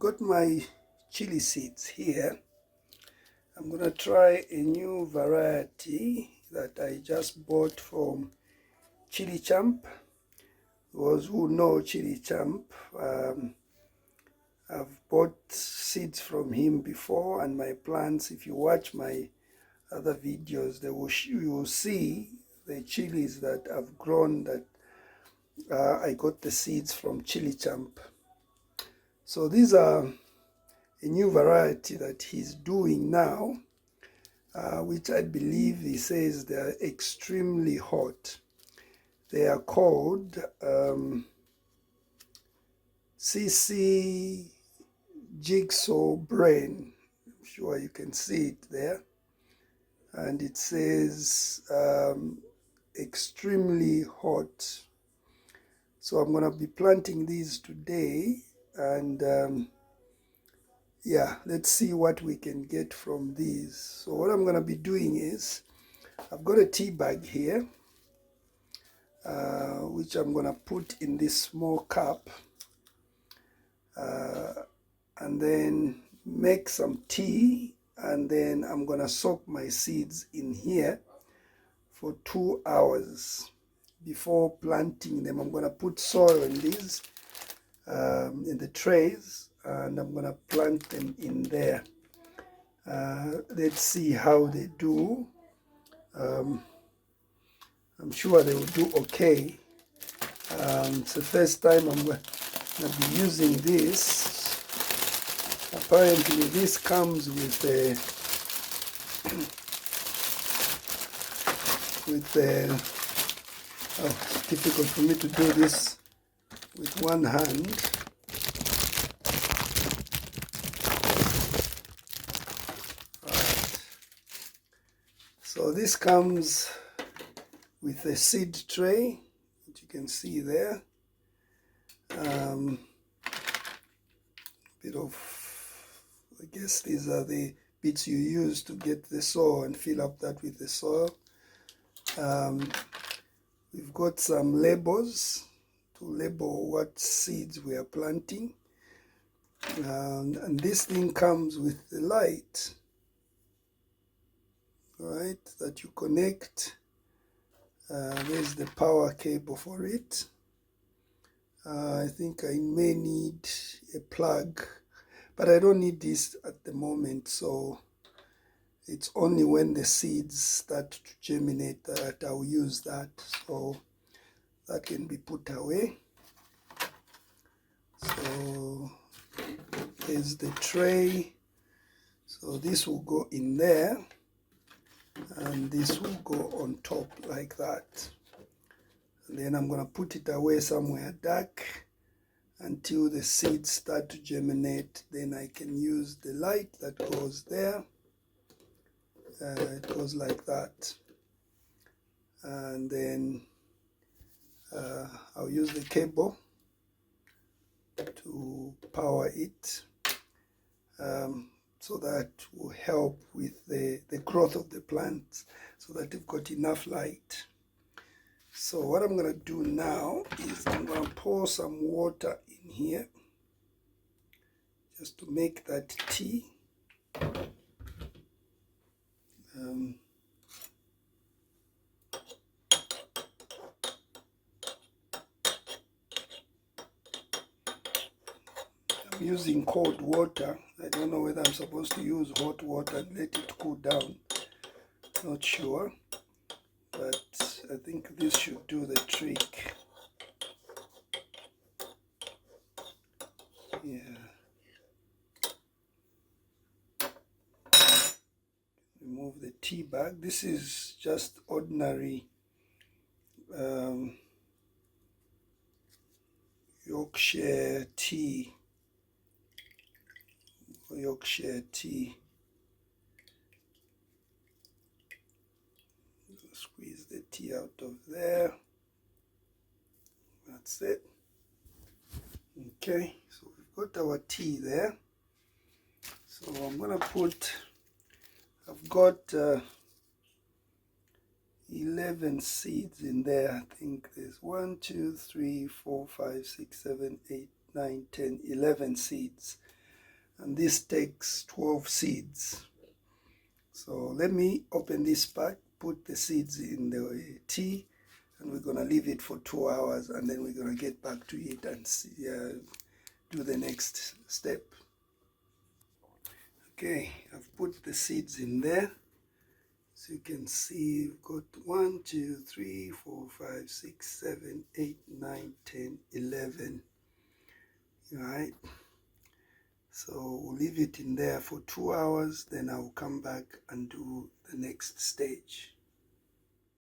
got my chili seeds here. I'm gonna try a new variety that I just bought from Chilli Champ. Those who know Chilli Champ, I've bought seeds from him before, and my plants, if you watch my other videos, you will see the chilies that I've grown that I got the seeds from Chilli Champ. So these are a new variety that he's doing now, which I believe he says they are extremely hot. They are called CC Jigsaw Brain. I'm sure you can see it there. And it says extremely hot. So I'm going to be planting these today, and yeah, let's see what we can get from these. So what I'm going to be doing is, I've got a tea bag here, which I'm going to put in this small cup, and then make some tea, and then I'm going to soak my seeds in here for 2 hours before planting them. I'm going to put soil in these, in the trays, and I'm going to plant them in there. Let's see how they do. I'm sure they will do okay. It's the first time I'm going to be using this. Apparently this comes with a oh, it's difficult for me to do this with one hand. Right. So this comes with a seed tray, which you can see there. Bit of, I guess these are the bits you use to get the soil and fill up that with the soil. We've got some labels to label what seeds we are planting. And this thing comes with the light, right, that you connect. There's the power cable for it. I think I may need a plug, but I don't need this at the moment, so it's only when the seeds start to germinate that I'll use that. So that can be put away. So there's the tray. So this will go in there, and this will go on top like that. And then I'm going to put it away somewhere dark until the seeds start to germinate. Then I can use the light that goes there. It goes like that. And then I'll use the cable to power it. So that will help with the growth of the plants, so that they've got enough light. So what I'm going to do now is I'm going to pour some water in here just to make that tea. I'm using cold water. I don't know whether I'm supposed to use hot water and let it cool down. Not sure, but I think this should do the trick. Yeah. Remove the tea bag. This is just ordinary Yorkshire tea. Squeeze the tea out of there. That's it. Okay, so we've got our tea there. So I'm gonna put, I've got 11 seeds in there. I think there's 1, 2, 3, 4, 5, 6, 7, 8, 9, 10, 11 seeds. and this takes 12 seeds. So let me open this pack, put the seeds in the tea, and we're going to leave it for 2 hours, and then we're going to get back to it and see, do the next step. Okay, I've put the seeds in there. So you can see we've got 1, 2, 3, 4, 5, 6, 7, 8, 9, 10, 11. All right. So we'll leave it in there for 2 hours, then I'll come back and do the next stage.